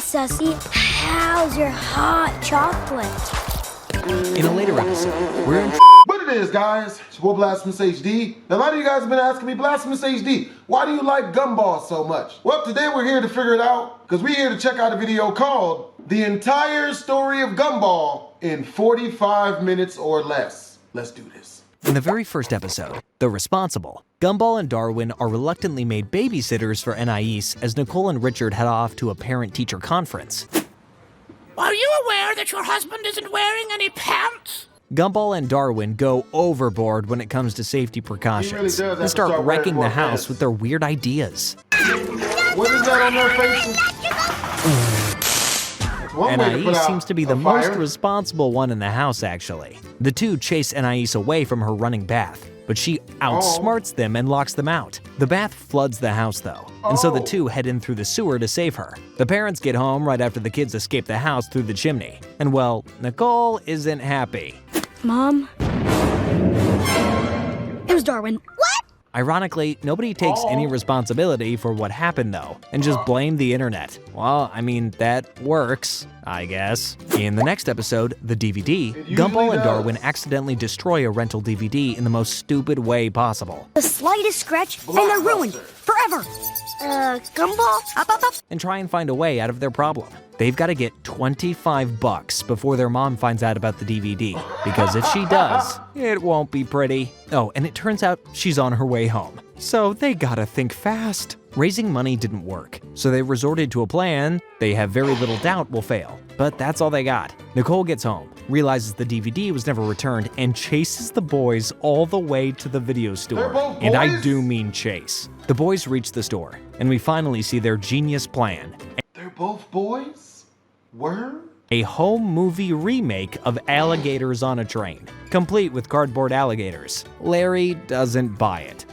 Sussy. How's your hot chocolate? In a later episode, we're in But it is, guys. It's your boy BlastphamousHD. Now, a lot of you guys have been asking me, BlastphamousHD, why do you like Gumball so much? Well, today we're here to figure it out, because we're here to check out a video called The Entire Story of Gumball in 45 Minutes or Less. Let's do this. In the very first episode, The Responsible, Gumball and Darwin are reluctantly made babysitters for Anais as Nicole and Richard head off to a parent-teacher conference. Are you aware that your husband isn't wearing any pants? Gumball and Darwin go overboard when it comes to safety precautions and start wrecking the house with their weird ideas. What is that on their faces? Anais seems to be the most responsible one in the house, actually. The two chase Anais away from her running bath, but she outsmarts them and locks them out. The bath floods the house, though, and so the two head in through the sewer to save her. The parents get home right after the kids escape the house through the chimney. And well, Nicole isn't happy. Mom? It was Darwin. What? Ironically, nobody takes any responsibility for what happened, though, and just blame the internet. Well, I mean, that works, I guess. In the next episode, the DVD, Gumball and Darwin accidentally destroy a rental DVD in the most stupid way possible. The slightest scratch, and they're ruined forever. Gumball? Up. And try and find a way out of their problem. They've got to get $25 before their mom finds out about the DVD, because if she does, it won't be pretty. Oh, and it turns out she's on her way home. So they gotta think fast. Raising money didn't work, so they resorted to a plan they have very little doubt will fail. But that's all they got. Nicole gets home, realizes the DVD was never returned, and chases the boys all the way to the video store. And I do mean chase. The boys reach the store, and we finally see their genius plan. They're both boys? Word? A home movie remake of Alligators on a Train, complete with cardboard alligators. Larry doesn't buy it.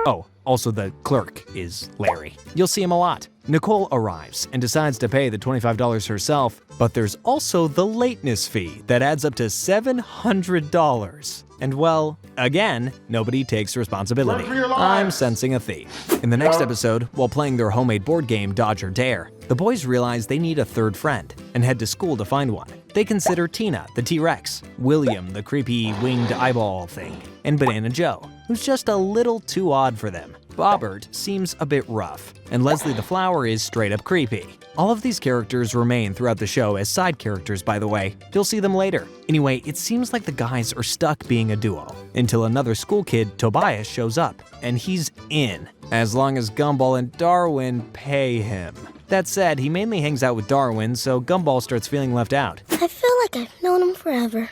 Oh, also the clerk is Larry. You'll see him a lot. Nicole arrives and decides to pay the $25 herself, but there's also the lateness fee that adds up to $700. And well, again, nobody takes responsibility. I'm sensing a theme. In the next episode, while playing their homemade board game Dodge or Dare, the boys realize they need a third friend and head to school to find one. They consider Tina, the T-Rex, William, the creepy winged eyeball thing, and Banana Joe, who's just a little too odd for them. Bobbert seems a bit rough, and Leslie the Flower is straight up creepy. All of these characters remain throughout the show as side characters, by the way. You'll see them later. Anyway, it seems like the guys are stuck being a duo, until another school kid, Tobias, shows up, and he's in, as long as Gumball and Darwin pay him. That said, he mainly hangs out with Darwin, so Gumball starts feeling left out. I feel like I've known him forever.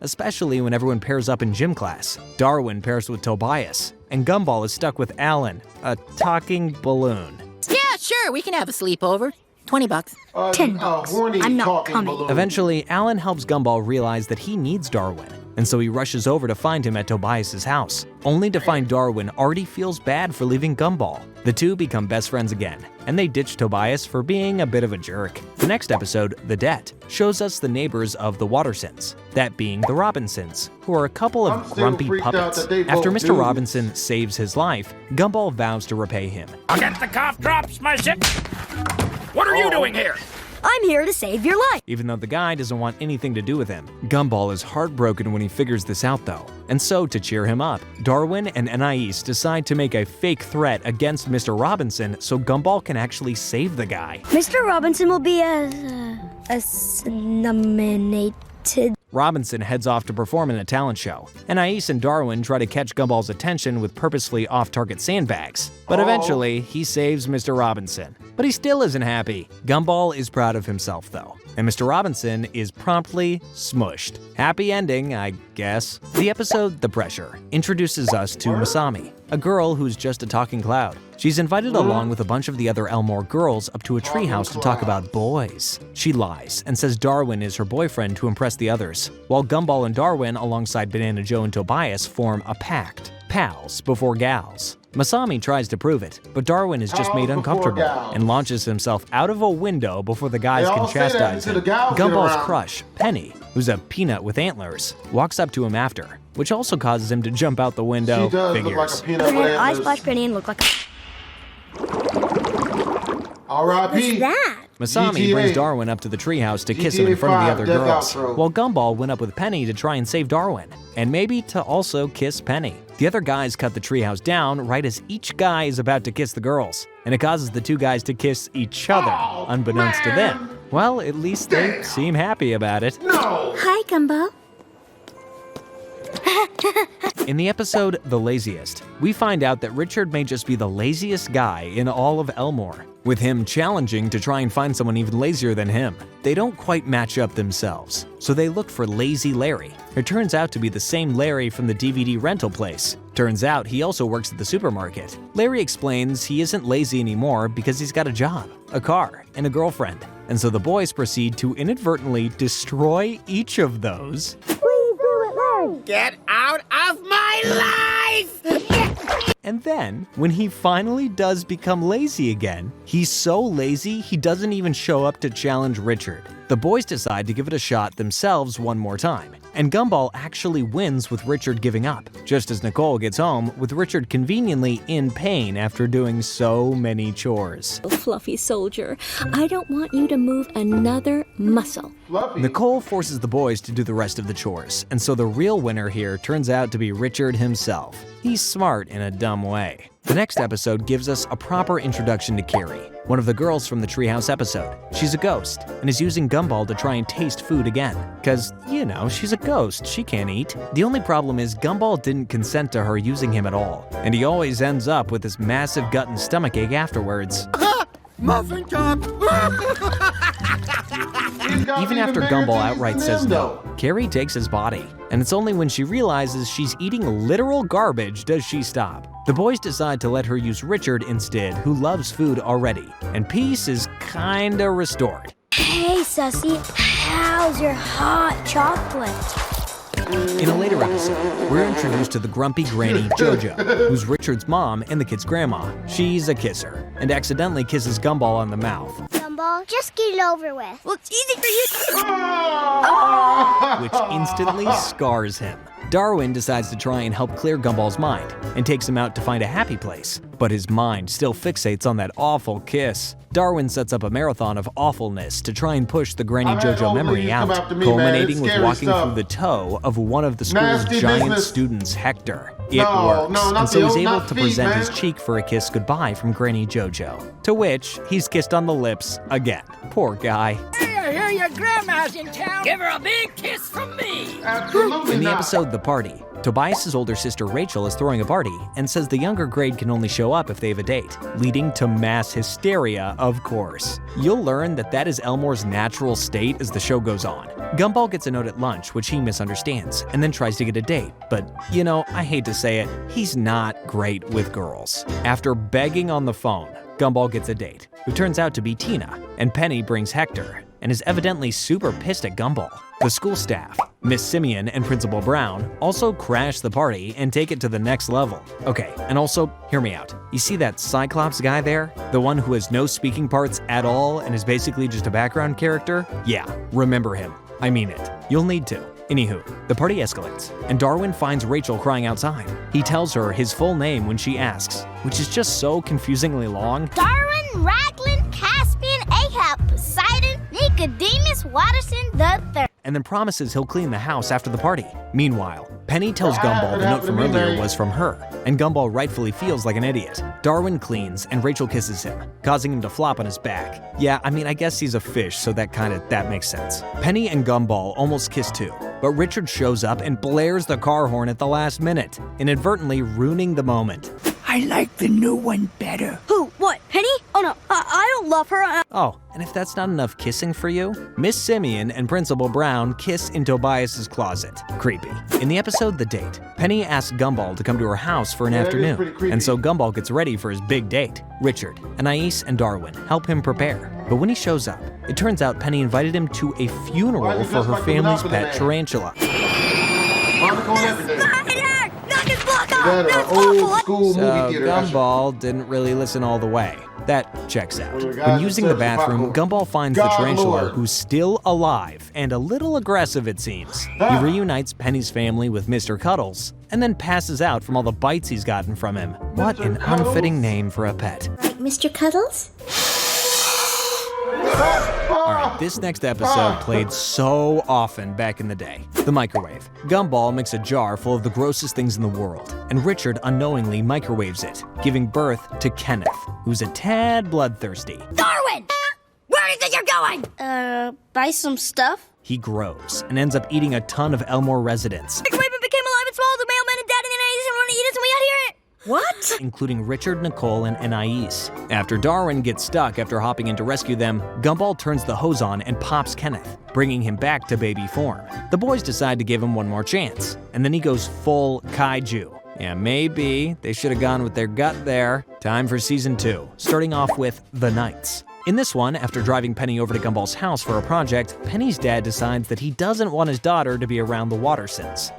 Especially when everyone pairs up in gym class. Darwin pairs with Tobias, and Gumball is stuck with Alan, a talking balloon. Yeah, sure, we can have a sleepover. $20. $10. I'm not coming. Eventually, Alan helps Gumball realize that he needs Darwin, and so he rushes over to find him at Tobias's house, only to find Darwin already feels bad for leaving Gumball. The two become best friends again, and they ditch Tobias for being a bit of a jerk. The next episode, The Debt, shows us the neighbors of the Watersons, that being the Robinsons, who are a couple of grumpy puppets. After Mr. Robinson saves his life, Gumball vows to repay him. I'll get the cough drops, my ship. What are you doing here? I'm here to save your life. Even though the guy doesn't want anything to do with him. Gumball is heartbroken when he figures this out, though. And so, to cheer him up, Darwin and Anais decide to make a fake threat against Mr. Robinson so Gumball can actually save the guy. Mr. Robinson will be nominated. Robinson heads off to perform in a talent show. Anais and Darwin try to catch Gumball's attention with purposefully off-target sandbags. But eventually, he saves Mr. Robinson. But he still isn't happy. Gumball is proud of himself, though. And Mr. Robinson is promptly smushed. Happy ending, I guess. The episode, The Pressure, introduces us to Masami, a girl who's just a talking cloud. She's invited along with a bunch of the other Elmore girls up to a treehouse to talk about boys. She lies and says Darwin is her boyfriend to impress the others, while Gumball and Darwin, alongside Banana Joe and Tobias, form a pact. Pals before gals. Masami tries to prove it, but Darwin is just made uncomfortable and launches himself out of a window before the guys can chastise him. Gumball's crush, Penny, who's a peanut with antlers, walks up to him after. which also causes him to jump out the window. She does Figures. look like a peanut Put with an eye antlers. splash penny and look like a... R.I.P. that? Masami GTA. brings Darwin up to the treehouse to kiss him in GTA front of the 5 other death girls, outro. while Gumball went up with Penny to try and save Darwin, and maybe to also kiss Penny. The other guys cut the treehouse down right as each guy is about to kiss the girls, and it causes the two guys to kiss each other, Oh, unbeknownst to man. them. Well, at least they seem happy about it. No! Hi, Gumball. In the episode The Laziest, we find out that Richard may just be the laziest guy in all of Elmore, with him challenging to try and find someone even lazier than him. They don't quite match up themselves, so they look for Lazy Larry. It turns out to be the same Larry from the DVD rental place. Turns out he also works at the supermarket. Larry explains he isn't lazy anymore because he's got a job, a car, and a girlfriend. And so the boys proceed to inadvertently destroy each of those. Get out of my life! And then, when he finally does become lazy again, he's so lazy he doesn't even show up to challenge Richard. The boys decide to give it a shot themselves one more time, and Gumball actually wins with Richard giving up, just as Nicole gets home with Richard conveniently in pain after doing so many chores. Fluffy soldier, I don't want you to move another muscle. Fluffy. Nicole forces the boys to do the rest of the chores, and so the real winner here turns out to be Richard himself. He's smart in a dumb way. The next episode gives us a proper introduction to Carrie, one of the girls from the Treehouse episode. She's a ghost and is using Gumball to try and taste food again. Cause, you know, she's a ghost, she can't eat. The only problem is Gumball didn't consent to her using him at all, and he always ends up with this massive gut and stomach ache afterwards. Muffin top! Even after Gumball outright says no, Carrie takes his body, and it's only when she realizes she's eating literal garbage does she stop. The boys decide to let her use Richard instead, who loves food already, and peace is kinda restored. Hey, Sussy, how's your hot chocolate? In a later episode, we're introduced to the grumpy granny Jojo, who's Richard's mom and the kid's grandma. She's a kisser, and accidentally kisses Gumball on the mouth, Gumball, just get it over with. Well, it's easy for you. which instantly scars him. Darwin decides to try and help clear Gumball's mind and takes him out to find a happy place, but his mind still fixates on that awful kiss. Darwin sets up a marathon of awfulness to try and push the Granny I've had Jojo old memory ladies out, come after me, man. culminating It's with scary walking stuff. through the toe of one of the school's Nasty giant business. students, Hector. It No, works, no, not and so the he's old- able not to feet, present man. his cheek for a kiss goodbye from Granny Jojo, to which he's kissed on the lips again. Poor guy. Hey, I hear your grandma's in town. Give her a big kiss from me. Absolutely In the not. episode The Party, Tobias's older sister Rachel is throwing a party and says the younger grade can only show up if they have a date, leading to mass hysteria, of course. You'll learn that that is Elmore's natural state as the show goes on. Gumball gets a note at lunch, which he misunderstands, and then tries to get a date. But, you know, I hate to say it, he's not great with girls. After begging on the phone, Gumball gets a date, who turns out to be Tina, and Penny brings Hector, and is evidently super pissed at Gumball. The school staff, Miss Simeon and Principal Brown, also crash the party and take it to the next level. Okay, and also, hear me out. You see that Cyclops guy there? The one who has no speaking parts at all and is basically just a background character? Yeah, remember him. I mean it. You'll need to. Anywho, the party escalates, and Darwin finds Rachel crying outside. He tells her his full name when she asks, which is just so confusingly long. Darwin, Raglan, Caspian, Ahab, Poseidon, Nicodemus, Watterson, the third. And then promises he'll clean the house after the party. Meanwhile, Penny tells Gumball the note from earlier was from her, and Gumball rightfully feels like an idiot. Darwin cleans, and Rachel kisses him, causing him to flop on his back. Yeah, I mean, I guess he's a fish, so that makes sense. Penny and Gumball almost kiss too, but Richard shows up and blares the car horn at the last minute, inadvertently ruining the moment. I like the new one better. Who? What? Penny? Oh no, I don't love her. Oh, and if that's not enough kissing for you, Miss Simeon and Principal Brown kiss in Tobias's closet. Creepy. In the episode The Date, Penny asks Gumball to come to her house for an Yeah, that is pretty afternoon, creepy. and so Gumball gets ready for his big date. Richard, Anais, and Darwin help him prepare. But when he shows up, it turns out Penny invited him to a Why funeral is he for dressed her like the family's Monopoly pet man? tarantula. Monica on everything. Knock his block off! that an old school So movie theater? Gumball didn't really listen all the way. That checks out. Well, we got When to using the search the bathroom, popcorn. Gumball finds the God tarantula, Lord. who's still alive and a little aggressive, it seems. Ah. He reunites Penny's family with Mr. Cuddles and then passes out from all the bites he's gotten from him. What an Cuddles? unfitting name for a pet. Right, Mr. Cuddles? Alright, this next episode played so often back in the day. The microwave. Gumball makes a jar full of the grossest things in the world, and Richard unknowingly microwaves it, giving birth to Kenneth, who's a tad bloodthirsty. Darwin! Where do you think you're going? Buy some stuff? He grows and ends up eating a ton of Elmore residents, Microwave became alive and swallowed the mailman and dad and the Anais and want to eat us and we out here. What? including Richard, Nicole, and Anais. After Darwin gets stuck after hopping in to rescue them, Gumball turns the hose on and pops Kenneth, bringing him back to baby form. The boys decide to give him one more chance, and then he goes full kaiju. Yeah, maybe they should have gone with their gut there. Time for season 2, starting off with The Knights. In this one, after driving Penny over to Gumball's house for a project, Penny's dad decides that he doesn't want his daughter to be around the water since.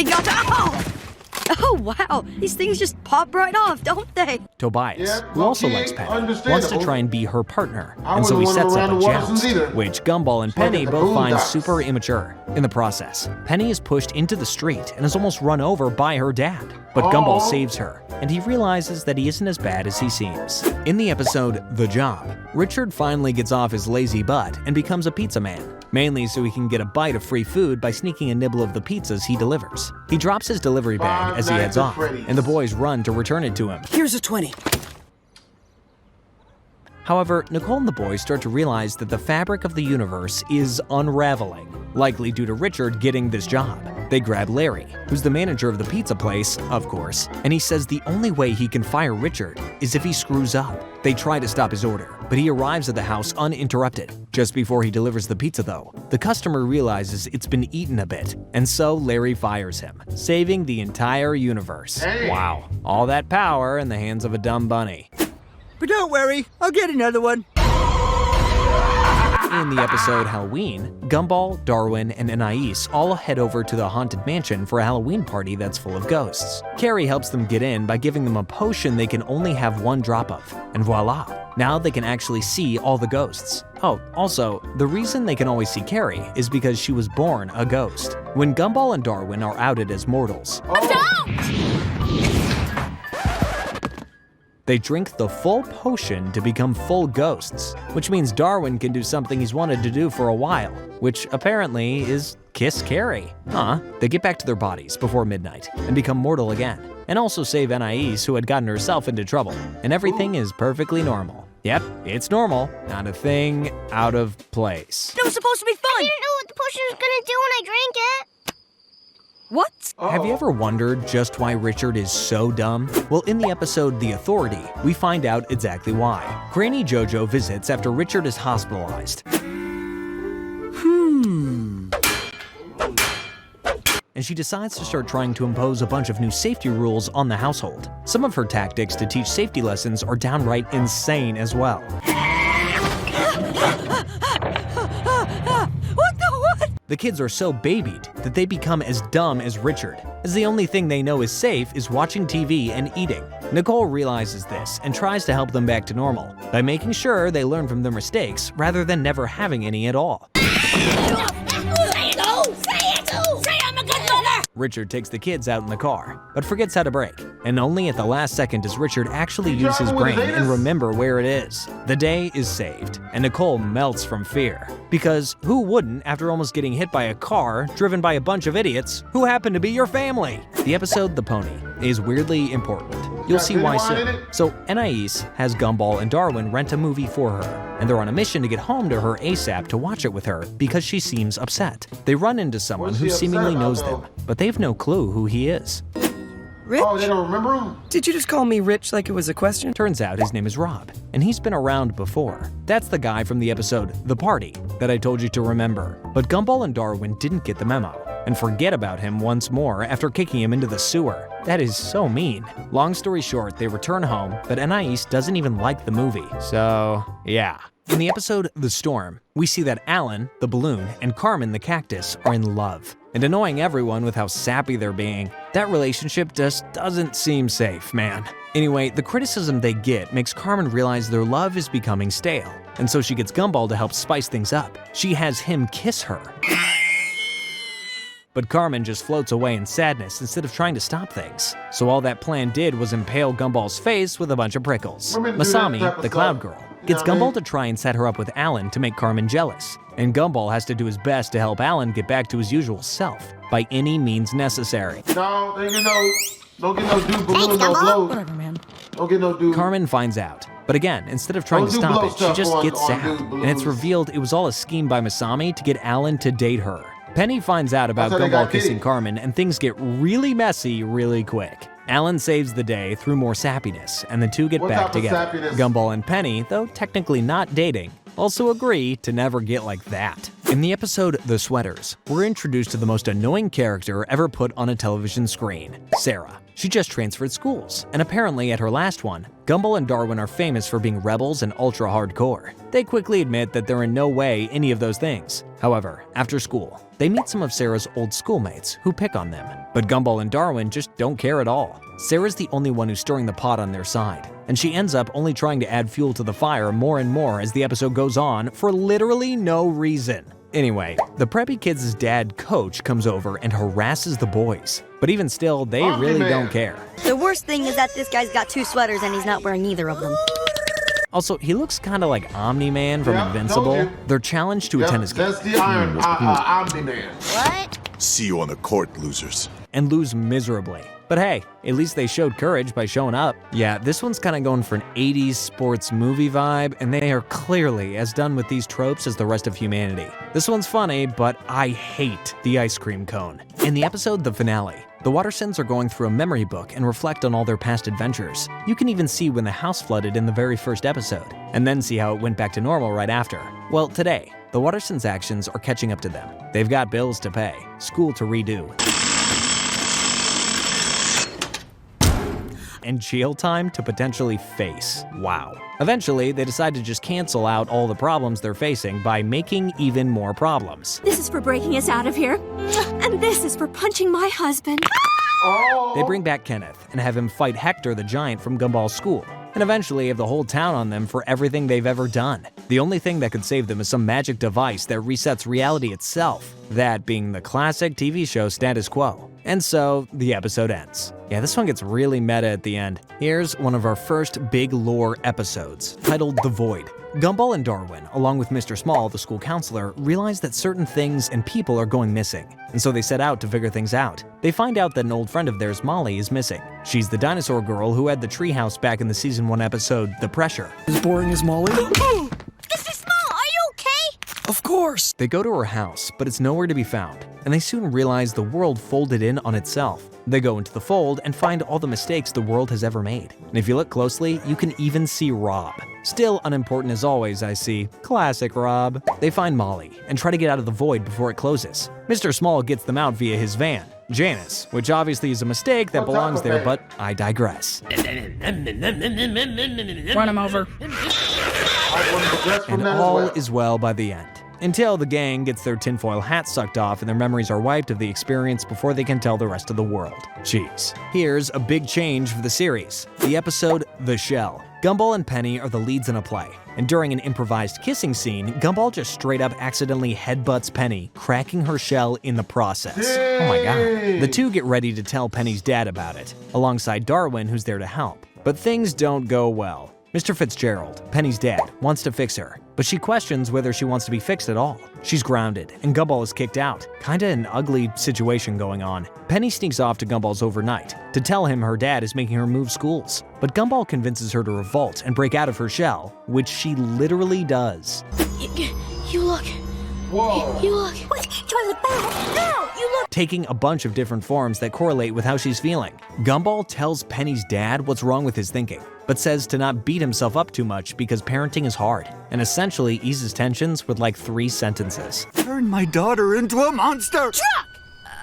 Oh, wow. These things just pop right off, don't they? Tobias, Yeah, who also okay, likes Penny, understandable. wants to try and be her partner, I and so he wouldn't want sets him up around a the Watersons joust, either. which Gumball and Penny at the both find Boondocks. super immature. In the process, Penny is pushed into the street and is almost run over by her dad. But Gumball Aw. saves her, and he realizes that he isn't as bad as he seems. In the episode The Job, Richard finally gets off his lazy butt and becomes a pizza man, mainly so he can get a bite of free food by sneaking a nibble of the pizzas he delivers. He drops his delivery bag Five as he Nights heads at off, Freddy's. and the boys run to return it to him. Here's a 20. However, Nicole and the boys start to realize that the fabric of the universe is unraveling, likely due to Richard getting this job. They grab Larry, who's the manager of the pizza place, of course, and he says the only way he can fire Richard is if he screws up. They try to stop his order, but he arrives at the house uninterrupted. Just before he delivers the pizza though, the customer realizes it's been eaten a bit, and so Larry fires him, saving the entire universe. Hey. Wow, all that power in the hands of a dumb bunny. But don't worry, I'll get another one. In the episode Halloween, Gumball, Darwin, and Anais all head over to the haunted mansion for a Halloween party that's full of ghosts. Carrie helps them get in by giving them a potion they can only have one drop of, and voila, now they can actually see all the ghosts. Oh, also, the reason they can always see Carrie is because she was born a ghost. When Gumball and Darwin are outed as mortals, they drink the full potion to become full ghosts, which means Darwin can do something he's wanted to do for a while, which apparently is kiss Carrie. They get back to their bodies before midnight and become mortal again, and also save Anais, who had gotten herself into trouble, and everything is perfectly normal. Yep, it's normal, not a thing out of place. It was supposed to be I fun. didn't know what the potion was gonna do when I drank it. What? Have you ever wondered just why Richard is so dumb? Well, in the episode The Authority, we find out exactly why. Granny Jojo visits after Richard is hospitalized. And she decides to start trying to impose a bunch of new safety rules on the household. Some of her tactics to teach safety lessons are downright insane as well. What? The kids are so babied that they become as dumb as Richard, as the only thing they know is safe is watching TV and eating. Nicole realizes this and tries to help them back to normal by making sure they learn from their mistakes rather than never having any at all. Say I'm a good mother. Richard takes the kids out in the car, but forgets how to brake, and only at the last second does Richard actually use his driving with brain his and anus? remember where it is. The day is saved, and Nicole melts from fear. Because who wouldn't after almost getting hit by a car driven by a bunch of idiots who happen to be your family? The episode The Pony is weirdly important. You'll see why genuine in soon. it? So Anais has Gumball and Darwin rent a movie for her, and they're on a mission to get home to her ASAP to watch it with her because she seems upset. They run into someone What's who she upset seemingly about, knows though? them, but they have no clue who he is. Rich? Oh, they don't remember him? Did you just call me Rich like it was a question? Turns out his name is Rob, and he's been around before. That's the guy from the episode The Party that I told you to remember. But Gumball and Darwin didn't get the memo and forget about him once more after kicking him into the sewer. That is so mean. Long story short, they return home, but Anais doesn't even like the movie. So, yeah. In the episode The Storm, we see that Alan, the balloon, and Carmen, the cactus, are in love, and annoying everyone with how sappy they're being. That relationship just doesn't seem safe, man. Anyway, the criticism they get makes Carmen realize their love is becoming stale, and so she gets Gumball to help spice things up. She has him kiss her. But Carmen just floats away in sadness instead of trying to stop things. So all that plan did was impale Gumball's face with a bunch of prickles. Masami, the cloud girl, gets Gumball to try and set her up with Alan to make Carmen jealous. And Gumball has to do his best to help Alan get back to his usual self by any means necessary. No, don't get no dude balloon, no blow. Whatever, man. Don't get no dude. Carmen finds out. But again, instead of trying to stop it, she just gets sad. And it's revealed it was all a scheme by Masami to get Alan to date her. Penny finds out about Gumball kissing Carmen, and things get really messy really quick. Alan saves the day through more sappiness, and the two get back together. Gumball and Penny, though technically not dating, also agree to never get like that. In the episode The Sweaters, we're introduced to the most annoying character ever put on a television screen, Sarah. She just transferred schools, and apparently at her last one, Gumball and Darwin are famous for being rebels and ultra hardcore. They quickly admit that they're in no way any of those things. However, after school, they meet some of Sarah's old schoolmates who pick on them. But Gumball and Darwin just don't care at all. Sarah's the only one who's stirring the pot on their side, and she ends up only trying to add fuel to the fire more and more as the episode goes on for literally no reason. Anyway, the preppy kids' dad, Coach, comes over and harasses the boys. But even still, they really don't care. The worst thing is that this guy's got 2 sweaters and he's not wearing either of them. Also, he looks kind of like Omni-Man from Invincible. They're challenged to attend his game. That's the Omni-Man. What? See you on the court, losers. And lose miserably. But hey, at least they showed courage by showing up. Yeah, this one's kind of going for an 80s sports movie vibe, and they are clearly as done with these tropes as the rest of humanity. This one's funny, but I hate the ice cream cone. In the episode The Finale, the Wattersons are going through a memory book and reflect on all their past adventures. You can even see when the house flooded in the very first episode, and then see how it went back to normal right after. Well, today, the Wattersons' actions are catching up to them. They've got bills to pay, school to redo, and jail time to potentially face. Wow. Eventually, they decide to just cancel out all the problems they're facing by making even more problems. This is for breaking us out of here. And this is for punching my husband. They bring back Kenneth and have him fight Hector the Giant from Gumball's school, and eventually have the whole town on them for everything they've ever done. The only thing that could save them is some magic device that resets reality itself, that being the classic TV show status quo. And so, the episode ends. Yeah, this one gets really meta at the end. Here's one of our first big lore episodes, titled The Void. Gumball and Darwin, along with Mr. Small, the school counselor, realize that certain things and people are going missing, and so they set out to figure things out. They find out that an old friend of theirs, Molly, is missing. She's the dinosaur girl who had the treehouse back in the season 1 episode, The Pressure. As boring as Molly? Mr. Small, are you okay? Of course! They go to her house, but it's nowhere to be found, and they soon realize the world folded in on itself. They go into the fold and find all the mistakes the world has ever made. And if you look closely, you can even see Rob. Still unimportant as always, I see. Classic Rob. They find Molly and try to get out of the void before it closes. Mr. Small gets them out via his van, Janice, which obviously is a mistake that belongs there, but I digress. Run him over. And all is well by the end. Until the gang gets their tinfoil hats sucked off and their memories are wiped of the experience before they can tell the rest of the world. Jeez. Here's a big change for the series. The episode, The Shell. Gumball and Penny are the leads in a play, and during an improvised kissing scene, Gumball just straight up accidentally headbutts Penny, cracking her shell in the process. Oh my god. The two get ready to tell Penny's dad about it, alongside Darwin, who's there to help. But things don't go well. Mr. Fitzgerald, Penny's dad, wants to fix her, but she questions whether she wants to be fixed at all. She's grounded, and Gumball is kicked out. Kinda an ugly situation going on. Penny sneaks off to Gumball's overnight to tell him her dad is making her move schools. But Gumball convinces her to revolt and break out of her shell, which she literally does. You look. Whoa. You look. What? Toilet bowl. No, you look. Taking a bunch of different forms that correlate with how she's feeling. Gumball tells Penny's dad what's wrong with his thinking, but says to not beat himself up too much because parenting is hard, and essentially eases tensions with like 3 sentences. Turn my daughter into a monster! Truck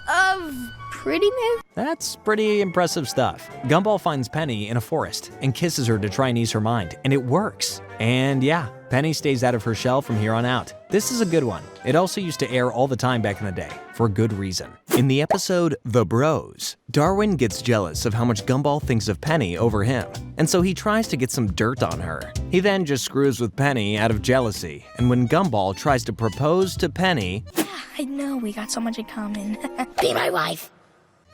of pretty move? That's pretty impressive stuff. Gumball finds Penny in a forest and kisses her to try and ease her mind, and it works. And yeah, Penny stays out of her shell from here on out. This is a good one. It also used to air all the time back in the day, for good reason. In the episode The Bros, Darwin gets jealous of how much Gumball thinks of Penny over him, and so he tries to get some dirt on her. He then just screws with Penny out of jealousy, and when Gumball tries to propose to Penny, I know we got so much in common. Be my wife.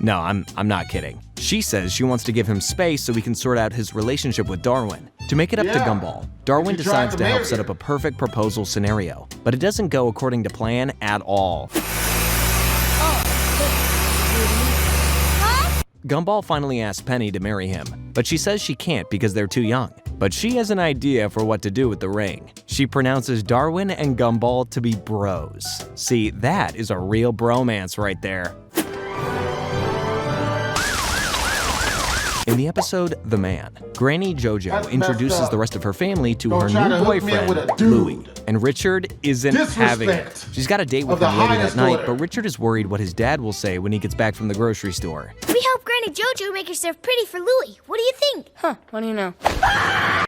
no, I'm not kidding. She says she wants to give him space so he can sort out his relationship with Darwin. To make it up to Gumball, Darwin decides to help set up a perfect proposal scenario, but it doesn't go according to plan at all. Gumball finally asks Penny to marry him, but she says she can't because they're too young. But she has an idea for what to do with the ring. She pronounces Darwin and Gumball to be bros. See, that is a real bromance right there. In the episode The Man, Granny Jojo introduces the rest of her family to her new boyfriend, Louie, and Richard isn't having it. She's got a date with him later that night, but Richard is worried what his dad will say when he gets back from the grocery store. We helped Granny Jojo make herself pretty for Louie. What do you think? Huh, what do you know?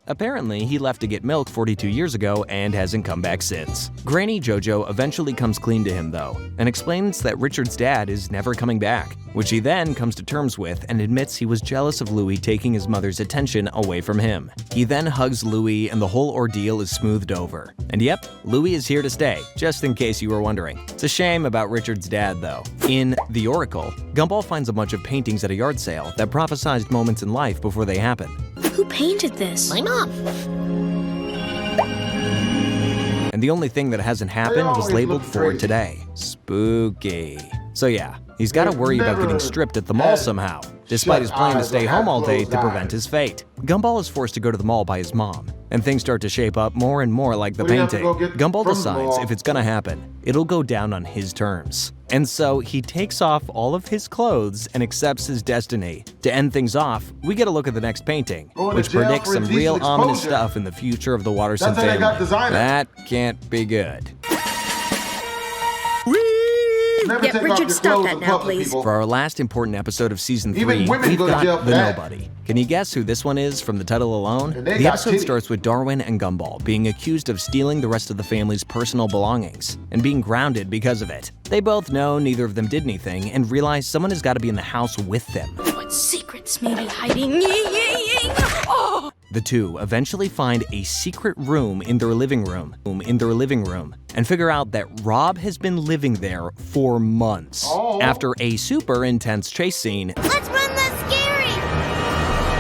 Apparently, he left to get milk 42 years ago and hasn't come back since. Granny Jojo eventually comes clean to him, though, and explains that Richard's dad is never coming back, which he then comes to terms with and admits he was jealous of Louie taking his mother's attention away from him. He then hugs Louie and the whole ordeal is smoothed over. And yep, Louie is here to stay, just in case you were wondering. It's a shame about Richard's dad, though. In The Oracle, Gumball finds a bunch of paintings at a yard sale that prophesized moments in life before they happen. Who painted this? My mom. And the only thing that hasn't happened was labeled for today. Spooky. So yeah, he's got to worry about getting stripped at the mall somehow, despite his plan to stay home all day to prevent his fate. Gumball is forced to go to the mall by his mom, and things start to shape up more and more like the painting. Gumball decides if it's gonna happen, it'll go down on his terms. And so he takes off all of his clothes and accepts his destiny. To end things off, we get a look at the next painting, which predicts some real ominous stuff in the future of the Watterson family. That can't be good. Yeah, Richard, stop that now, please. For our last important episode of Season 3, we've got The Nobody. Can you guess who this one is from the title alone? The episode starts with Darwin and Gumball being accused of stealing the rest of the family's personal belongings and being grounded because of it. They both know neither of them did anything and realize someone has got to be in the house with them. What secrets may be hiding? Oh! The two eventually find a secret room in their living room, and figure out that Rob has been living there for months. After a super intense chase scene, Let's run the Scary!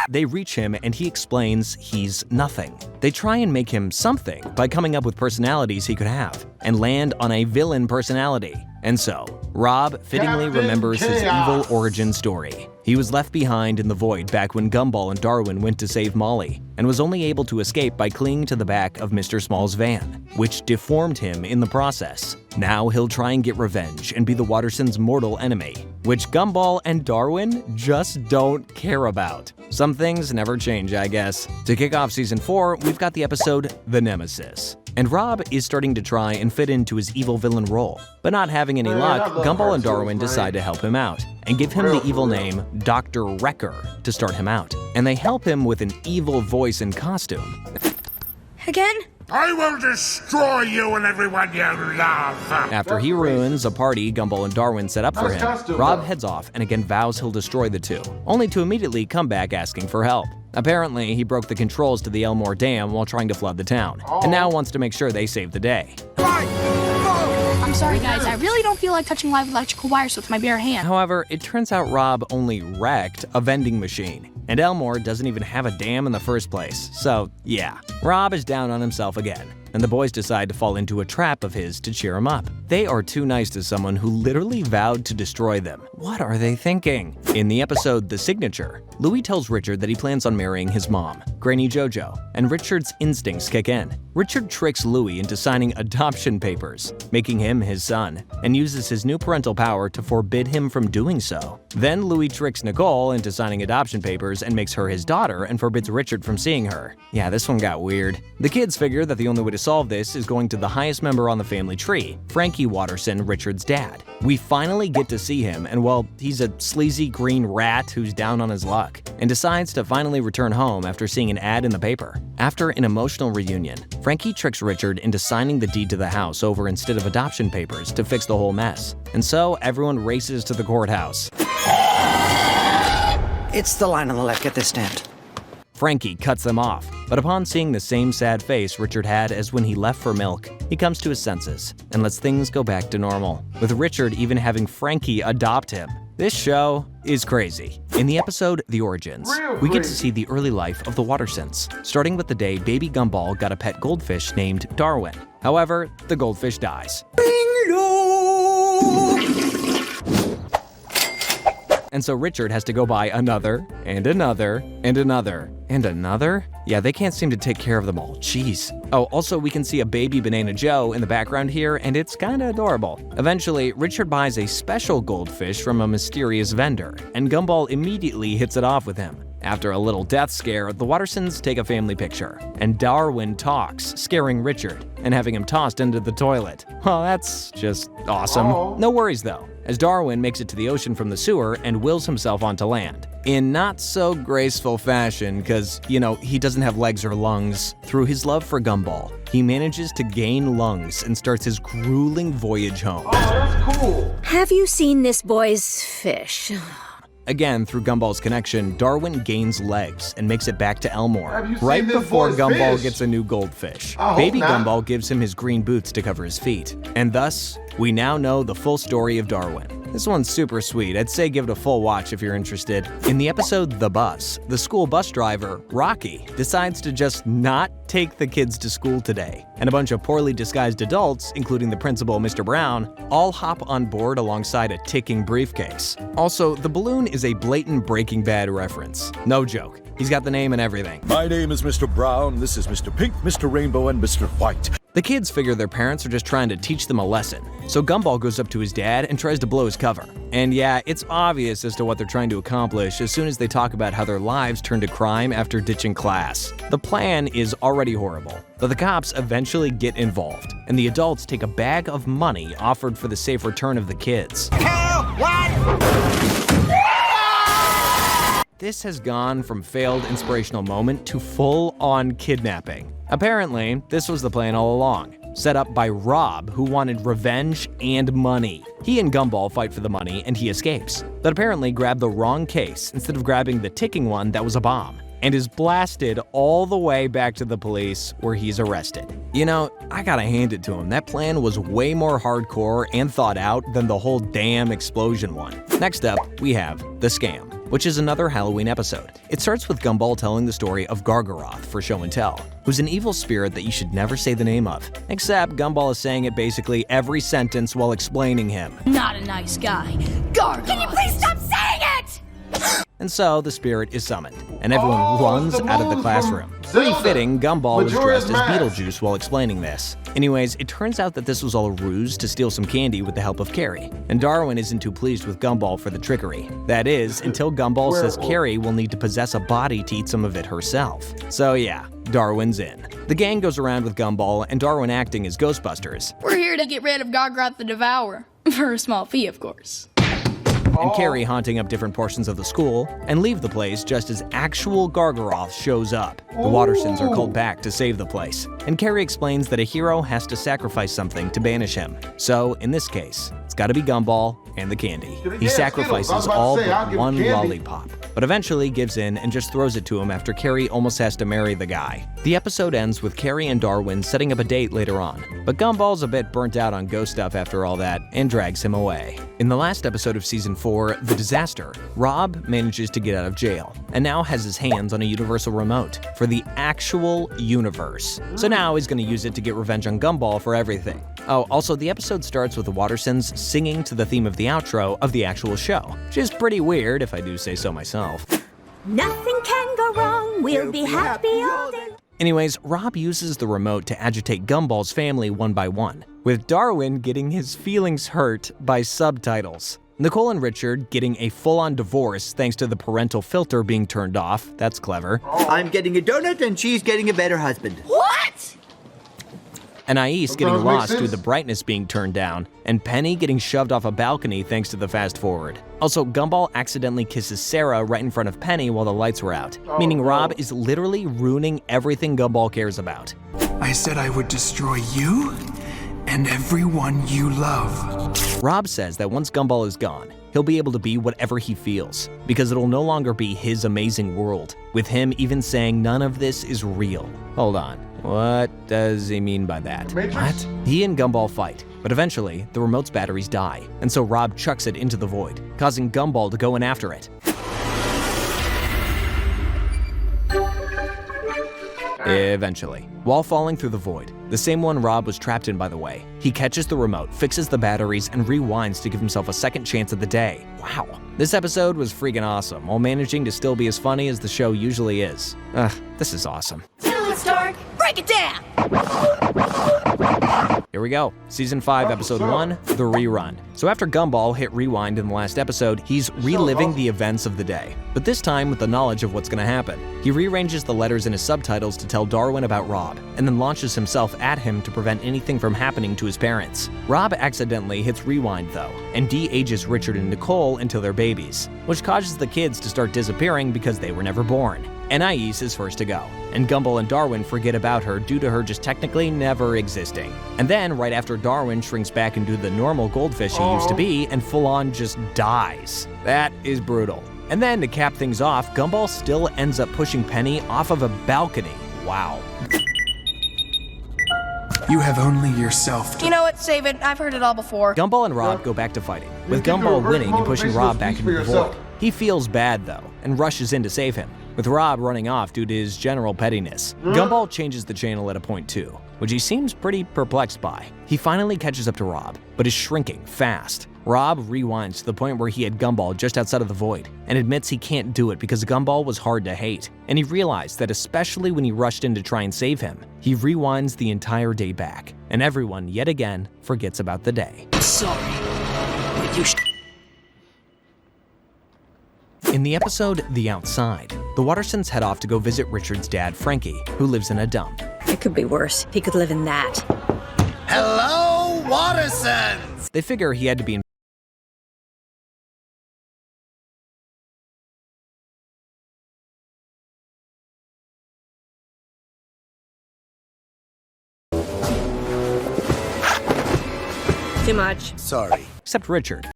they reach him and he explains he's nothing. They try and make him something by coming up with personalities he could have, and land on a villain personality. And so, Rob fittingly remembers his evil origin story. He was left behind in the void back when Gumball and Darwin went to save Molly, and was only able to escape by clinging to the back of Mr. Small's van, which deformed him in the process. Now he'll try and get revenge and be the Wattersons' mortal enemy, which Gumball and Darwin just don't care about. Some things never change, I guess. To kick off Season 4, we've got the episode The Nemesis. And Rob is starting to try and fit into his evil villain role. But not having any luck, Gumball and Darwin decide to help him out and give him the evil name Dr. Wrecker to start him out. And they help him with an evil voice and costume. Again? I will destroy you and everyone you love. After he ruins a party Gumball and Darwin set up for him, Rob heads off and again vows he'll destroy the two, only to immediately come back asking for help. Apparently, he broke the controls to the Elmore Dam while trying to flood the town, and now wants to make sure they save the day. I'm sorry, guys. I really don't feel like touching live electrical wires with my bare hand. However, it turns out Rob only wrecked a vending machine, and Elmore doesn't even have a dam in the first place. So, yeah, Rob is down on himself again, and the boys decide to fall into a trap of his to cheer him up. They are too nice to someone who literally vowed to destroy them. What are they thinking? In the episode The Signature, Louie tells Richard that he plans on marrying his mom, Granny Jojo, and Richard's instincts kick in. Richard tricks Louie into signing adoption papers, making him his son, and uses his new parental power to forbid him from doing so. Then Louie tricks Nicole into signing adoption papers and makes her his daughter and forbids Richard from seeing her. Yeah, this one got weird. The kids figure that the only way to solve this is going to the highest member on the family tree, Frankie Watterson, Richard's dad. We finally get to see him, and well, he's a sleazy green rat who's down on his luck, and decides to finally return home after seeing an ad in the paper. After an emotional reunion, Frankie tricks Richard into signing the deed to the house over instead of adoption papers to fix the whole mess. And so everyone races to the courthouse. It's the line on the left. Get this stamped. Frankie cuts them off, but upon seeing the same sad face Richard had as when he left for milk, he comes to his senses and lets things go back to normal, with Richard even having Frankie adopt him. This show is crazy. In the episode The Origins, we get to see the early life of the Wattersons, starting with the day baby Gumball got a pet goldfish named Darwin. However, the goldfish dies. And so Richard has to go buy another, and another, and another, and another? Yeah, they can't seem to take care of them all, jeez. Oh, also we can see a baby Banana Joe in the background here, and it's kinda adorable. Eventually, Richard buys a special goldfish from a mysterious vendor, and Gumball immediately hits it off with him. After a little death scare, the Wattersons take a family picture, and Darwin talks, scaring Richard, and having him tossed into the toilet. Well, that's just awesome. Oh. No worries though, as Darwin makes it to the ocean from the sewer and wills himself onto land. In not so graceful fashion, because, you know, he doesn't have legs or lungs, through his love for Gumball, he manages to gain lungs and starts his grueling voyage home. Oh, that's cool. Have you seen this boy's fish? Again, through Gumball's connection, Darwin gains legs and makes it back to Elmore, Have you seen right this before boy's Gumball fish? gets a new goldfish. I hope Baby not. Gumball gives him his green boots to cover his feet. And thus, we now know the full story of Darwin. This one's super sweet. I'd say give it a full watch if you're interested. In the episode The Bus, the school bus driver, Rocky, decides to just not take the kids to school today. And a bunch of poorly disguised adults, including the principal, Mr. Brown, all hop on board alongside a ticking briefcase. Also, the balloon is a blatant Breaking Bad reference. No joke. He's got the name and everything. My name is Mr. Brown, this is Mr. Pink, Mr. Rainbow, and Mr. White. The kids figure their parents are just trying to teach them a lesson, so Gumball goes up to his dad and tries to blow his cover. And yeah, it's obvious as to what they're trying to accomplish as soon as they talk about how their lives turned to crime after ditching class. The plan is already horrible, but the cops eventually get involved, and the adults take a bag of money offered for the safe return of the kids. This has gone from failed inspirational moment to full-on kidnapping. Apparently, this was the plan all along, set up by Rob, who wanted revenge and money. He and Gumball fight for the money and he escapes, but apparently grabbed the wrong case instead of grabbing the ticking one that was a bomb, and is blasted all the way back to the police where he's arrested. You know, I gotta hand it to him, that plan was way more hardcore and thought out than the whole damn explosion one. Next up, we have The Scam, which is another Halloween episode. It starts with Gumball telling the story of Gargaroth for show and tell, who's an evil spirit that you should never say the name of. Except Gumball is saying it basically every sentence while explaining him. Not a nice guy. Gargoyle. Can you please stop saying it? And so the spirit is summoned, and everyone runs the out of the moon classroom. from Pretty Zelda. fitting, Gumball was Majora's dressed as Mask. Beetlejuice while explaining this. Anyways, it turns out that this was all a ruse to steal some candy with the help of Carrie, and Darwin isn't too pleased with Gumball for the trickery. That is, until Gumball says Werewolf. Carrie will need to possess a body to eat some of it herself. So yeah, Darwin's in. The gang goes around with Gumball and Darwin acting as Ghostbusters, We're here to get rid of Gargroth the Devourer. For a small fee, of course. and Carrie haunting up different portions of the school, and leave the place just as actual Gargaroth shows up. The Wattersons are called back to save the place, and Carrie explains that a hero has to sacrifice something to banish him. So, in this case, it's gotta be Gumball and the candy. He Yeah, sacrifices Skittles. I was about to all say, I'll but give one him candy. lollipop, but eventually gives in and just throws it to him after Carrie almost has to marry the guy. The episode ends with Carrie and Darwin setting up a date later on, but Gumball's a bit burnt out on ghost stuff after all that and drags him away. In the last episode of Season 4, The Disaster, Rob manages to get out of jail and now has his hands on a universal remote for the actual universe. So now he's gonna use it to get revenge on Gumball for everything. Oh, also, the episode starts with the Wattersons singing to the theme of the outro of the actual show, which is pretty weird if I do say so myself. Nothing can go wrong. We'll be happy all day. Anyways, Rob uses the remote to agitate Gumball's family one by one, with Darwin getting his feelings hurt by subtitles. Nicole and Richard getting a full-on divorce thanks to the parental filter being turned off. That's clever. I'm getting a donut and she's getting a better husband. What? Anais getting makes lost due to sense. the brightness being turned down, and Penny getting shoved off a balcony thanks to the fast forward. Also, Gumball accidentally kisses Sarah right in front of Penny while the lights were out, meaning Rob is literally ruining everything Gumball cares about. I said I would destroy you and everyone you love. Rob says that once Gumball is gone, he'll be able to be whatever he feels, because it'll no longer be his amazing world, with him even saying none of this is real. Hold on, what does he mean by that? What? He and Gumball fight, but eventually, the remote's batteries die, and so Rob chucks it into the void, causing Gumball to go in after it. Eventually, while falling through the void, the same one Rob was trapped in by the way, he catches the remote, fixes the batteries, and rewinds to give himself a second chance at the day. Wow. This episode was freaking awesome, while managing to still be as funny as the show usually is. This is awesome. Stark, break it down. Here we go. Season 5, Episode 1, The Rerun. So after Gumball hit rewind in the last episode, he's reliving the events of the day, but this time with the knowledge of what's gonna happen. He rearranges the letters in his subtitles to tell Darwin about Rob, and then launches himself at him to prevent anything from happening to his parents. Rob accidentally hits rewind though, and de-ages Richard and Nicole until they're babies, which causes the kids to start disappearing because they were never born. Anais is first to go, and Gumball and Darwin forget about her due to her just technically never existing. And then, right after Darwin shrinks back into the normal goldfish he used to be and full-on just dies. That is brutal. And then, to cap things off, Gumball still ends up pushing Penny off of a balcony. Wow. You have only yourself to... You know what? Save it. I've heard it all before. Gumball and Rob go back to fighting, with You can do Gumball a version winning and pushing motivational Rob back speech into for the yourself. void. He feels bad though, and rushes in to save him, with Rob running off due to his general pettiness. Gumball changes the channel at a point too, which he seems pretty perplexed by. He finally catches up to Rob, but is shrinking fast. Rob rewinds to the point where he had Gumball just outside of the void, and admits he can't do it because Gumball was hard to hate. And he realized that especially when he rushed in to try and save him, he rewinds the entire day back, and everyone, yet again, forgets about the day. Sorry, but you In the episode The Outside, the Wattersons head off to go visit Richard's dad, Frankie, who lives in a dump. It could be worse. He could live in that. Hello, Wattersons! They figure he had to be in Too much. Sorry. except Richard.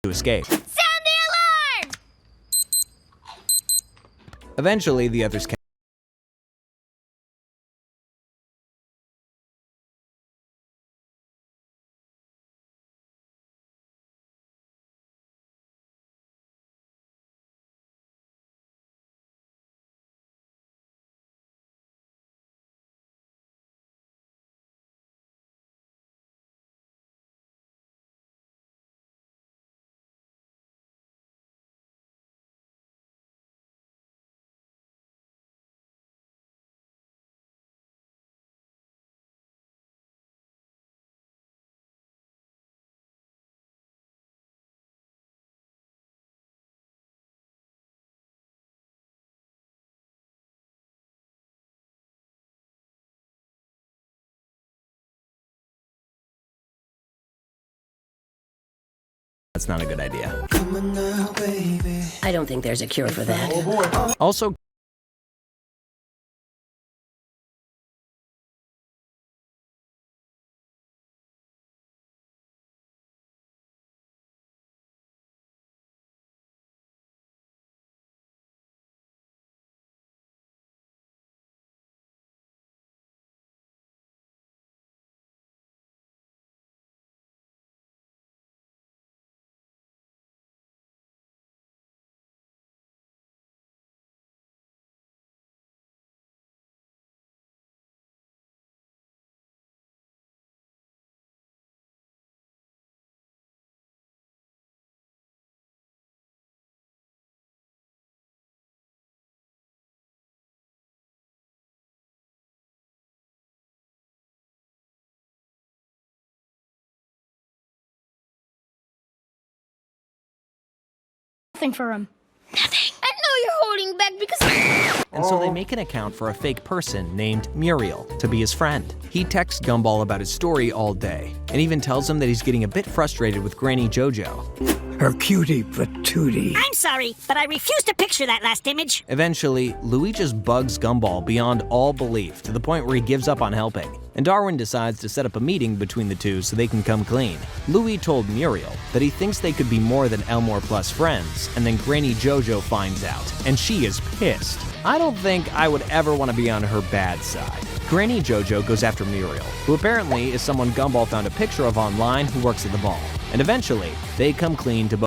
To escape. Sound the alarm! Eventually, the others That's not a good idea. I don't think there's a cure for that. Also, something for him. Nothing. I know you're holding back because... And so they make an account for a fake person named Muriel to be his friend. He texts Gumball about his story all day, and even tells him that he's getting a bit frustrated with Granny Jojo. Her cutie patootie. I'm sorry, but I refuse to picture that last image. Eventually, Louie just bugs Gumball beyond all belief to the point where he gives up on helping, and Darwin decides to set up a meeting between the two so they can come clean. Louie told Muriel that he thinks they could be more than Elmore plus friends, and then Granny Jojo finds out, and she is pissed. I don't think I would ever want to be on her bad side. Granny Jojo goes after Muriel, who apparently is someone Gumball found a picture of online who works at the mall, and eventually, they come clean to both.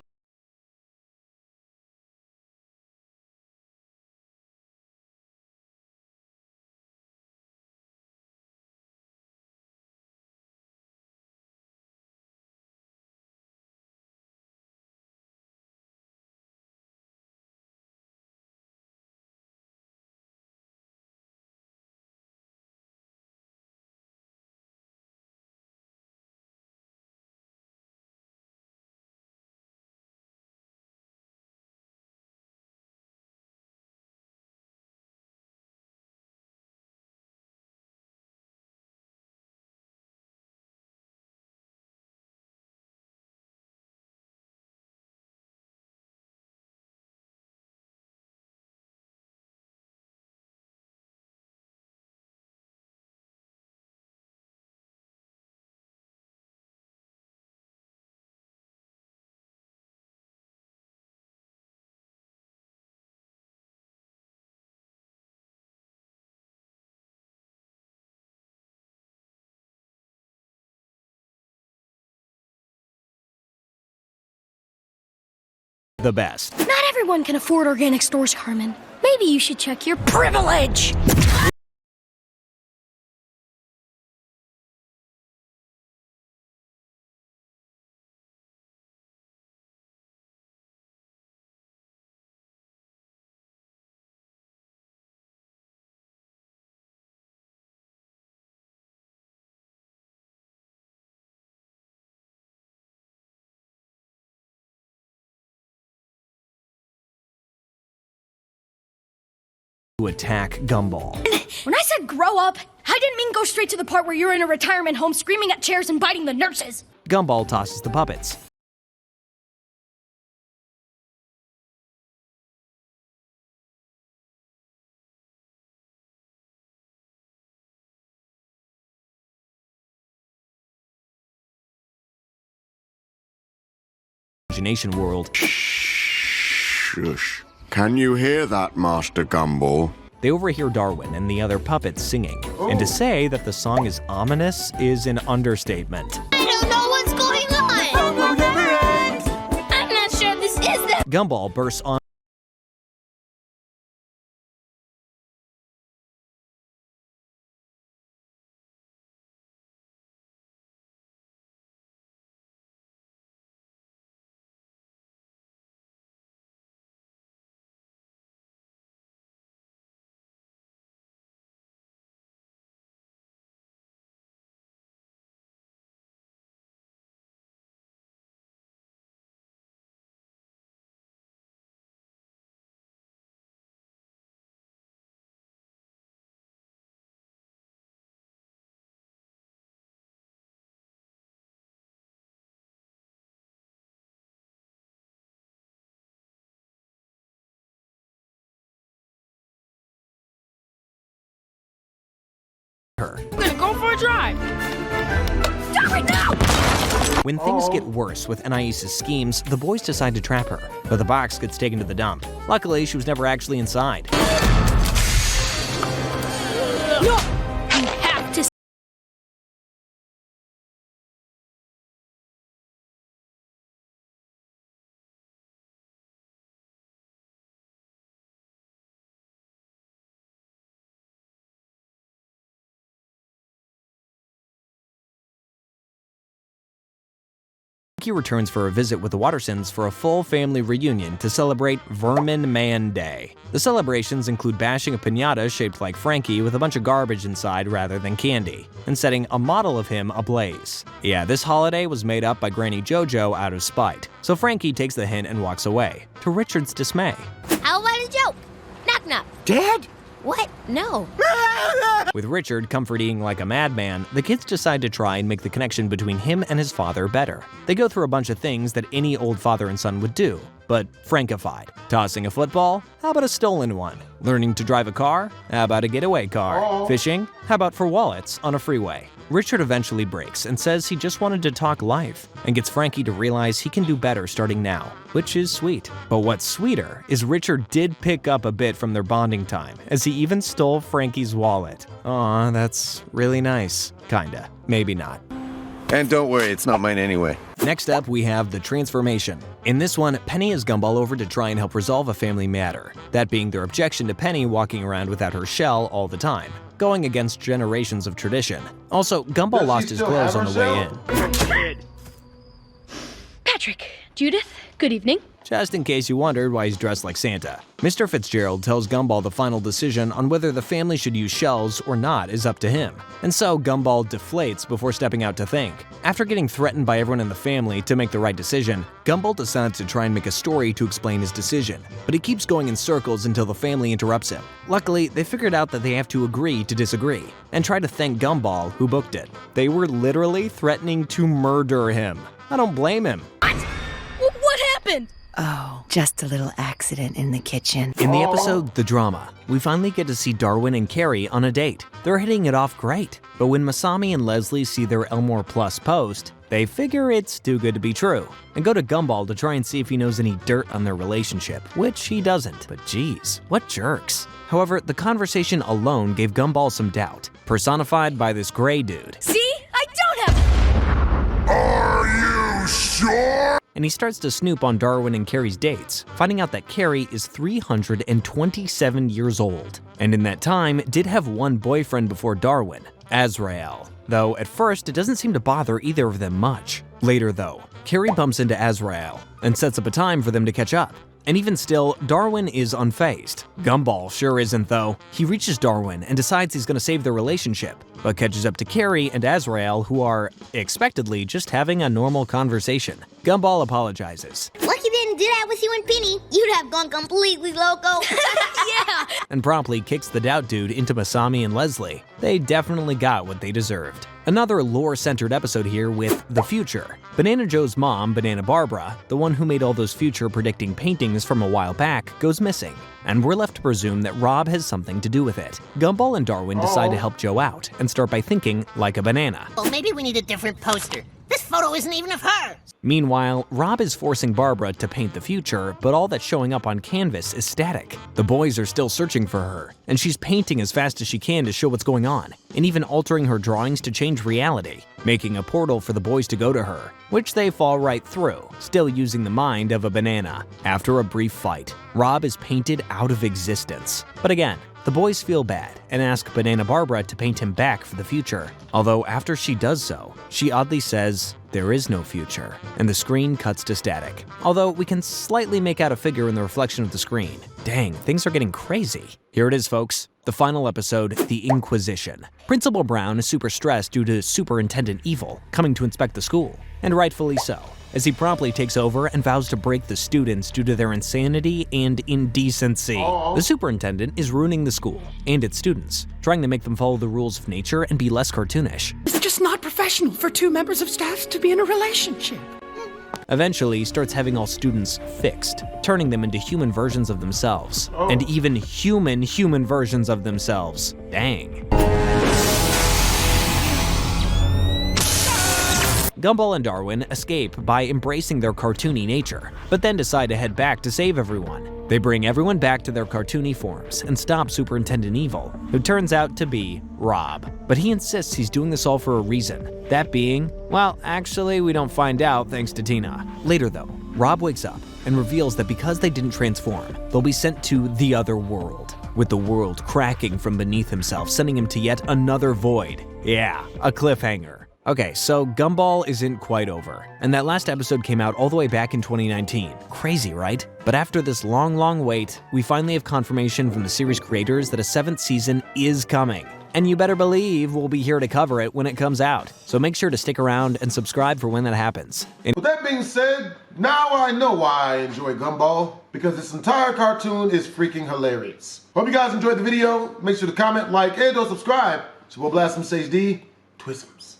The best. Not everyone can afford organic stores, Carmen. Maybe you should check your privilege. To attack Gumball. When I said grow up, I didn't mean go straight to the part where you're in a retirement home screaming at chairs and biting the nurses. Gumball tosses the puppets. Imagination world. Shush. Can you hear that, Master Gumball? They overhear Darwin and the other puppets singing, and to say that the song is ominous is an understatement. I don't know what's going on. I'm not sure this is the... Gumball bursts on her. I'm gonna go for a drive. Stop it now! When things get worse with Anais's schemes, the boys decide to trap her, but the box gets taken to the dump. Luckily, she was never actually inside. No! You have to... Frankie returns for a visit with the Wattersons for a full family reunion to celebrate Vermin Man Day. The celebrations include bashing a piñata shaped like Frankie with a bunch of garbage inside rather than candy, and setting a model of him ablaze. Yeah, this holiday was made up by Granny Jojo out of spite, so Frankie takes the hint and walks away, to Richard's dismay. How about a joke? Knock knock. Dad? What? No. With Richard comforting like a madman, the kids decide to try and make the connection between him and his father better. They go through a bunch of things that any old father and son would do, but Frankified. Tossing a football? How about a stolen one? Learning to drive a car? How about a getaway car? Fishing? How about for wallets on a freeway? Richard eventually breaks and says he just wanted to talk life, and gets Frankie to realize he can do better starting now, which is sweet. But what's sweeter is Richard did pick up a bit from their bonding time, as he even stole Frankie's wallet. Aw, that's really nice. Kinda. Maybe not. And don't worry, it's not mine anyway. Next up, we have the transformation. In this one, Penny has Gumball over to try and help resolve a family matter, that being their objection to Penny walking around without her shell all the time, going against generations of tradition. Also, Gumball lost his clothes on the way in. Patrick, Judith, good evening. Just in case you wondered why he's dressed like Santa. Mr. Fitzgerald tells Gumball the final decision on whether the family should use shells or not is up to him. And so Gumball deflates before stepping out to think. After getting threatened by everyone in the family to make the right decision, Gumball decides to try and make a story to explain his decision. But he keeps going in circles until the family interrupts him. Luckily, they figured out that they have to agree to disagree, and try to thank Gumball, who booked it. They were literally threatening to murder him. I don't blame him. What happened? Oh, just a little accident in the kitchen. In the episode The Drama, we finally get to see Darwin and Carrie on a date. They're hitting it off great, but when Masami and Leslie see their Elmore Plus post, they figure it's too good to be true, and go to Gumball to try and see if he knows any dirt on their relationship, which he doesn't. But geez, what jerks. However, the conversation alone gave Gumball some doubt, personified by this gray dude. See? I don't have... Are you sure? And he starts to snoop on Darwin and Carrie's dates, finding out that Carrie is 327 years old, and in that time did have one boyfriend before Darwin, Azrael. Though at first it doesn't seem to bother either of them much. Later though, Carrie bumps into Azrael and sets up a time for them to catch up. And even still, Darwin is unfazed. Gumball sure isn't though. He reaches Darwin and decides he's gonna save their relationship, but catches up to Carrie and Azrael, who are, expectedly, just having a normal conversation. Gumball apologizes. Lucky didn't do that with you and Penny. You'd have gone completely loco. Yeah. And promptly kicks the doubt dude into Masami and Leslie. They definitely got what they deserved. Another lore-centered episode here with The Future. Banana Joe's mom, Banana Barbara, the one who made all those future-predicting paintings from a while back, goes missing, and we're left to presume that Rob has something to do with it. Gumball and Darwin decide to help Joe out, and start by thinking like a banana. Well, maybe we need a different poster. This photo isn't even of her. Meanwhile, Rob is forcing Barbara to paint the future, but all that's showing up on canvas is static. The boys are still searching for her, and she's painting as fast as she can to show what's going on, and even altering her drawings to change reality, making a portal for the boys to go to her, which they fall right through, still using the mind of a banana. After a brief fight, Rob is painted out of existence. But again, the boys feel bad and ask Banana Barbara to paint him back for the future. Although after she does so, she oddly says, "There is no future," and the screen cuts to static. Although we can slightly make out a figure in the reflection of the screen. Dang, things are getting crazy. Here it is, folks. The final episode, The Inquisition. Principal Brown is super stressed due to Superintendent Evil coming to inspect the school, and rightfully so, as he promptly takes over and vows to break the students due to their insanity and indecency. The superintendent is ruining the school and its students, trying to make them follow the rules of nature and be less cartoonish. It's just not professional for two members of staff to be in a relationship. Eventually, he starts having all students fixed, turning them into human versions of themselves, and even human versions of themselves. Dang. Gumball and Darwin escape by embracing their cartoony nature, but then decide to head back to save everyone. They bring everyone back to their cartoony forms and stop Superintendent Evil, who turns out to be Rob. But he insists he's doing this all for a reason, that being, well, actually we don't find out thanks to Tina. Later though, Rob wakes up and reveals that because they didn't transform, they'll be sent to the other world, with the world cracking from beneath himself, sending him to yet another void. Yeah, a cliffhanger. Okay, so Gumball isn't quite over, and that last episode came out all the way back in 2019. Crazy, right? But after this long wait, we finally have confirmation from the series creators that a 7th season is coming. And you better believe we'll be here to cover it when it comes out. So make sure to stick around and subscribe for when that happens. With that being said, now I know why I enjoy Gumball, because this entire cartoon is freaking hilarious. Hope you guys enjoyed the video. Make sure to comment, like, and or subscribe. It's your boy BlastphamousHD. Twisms.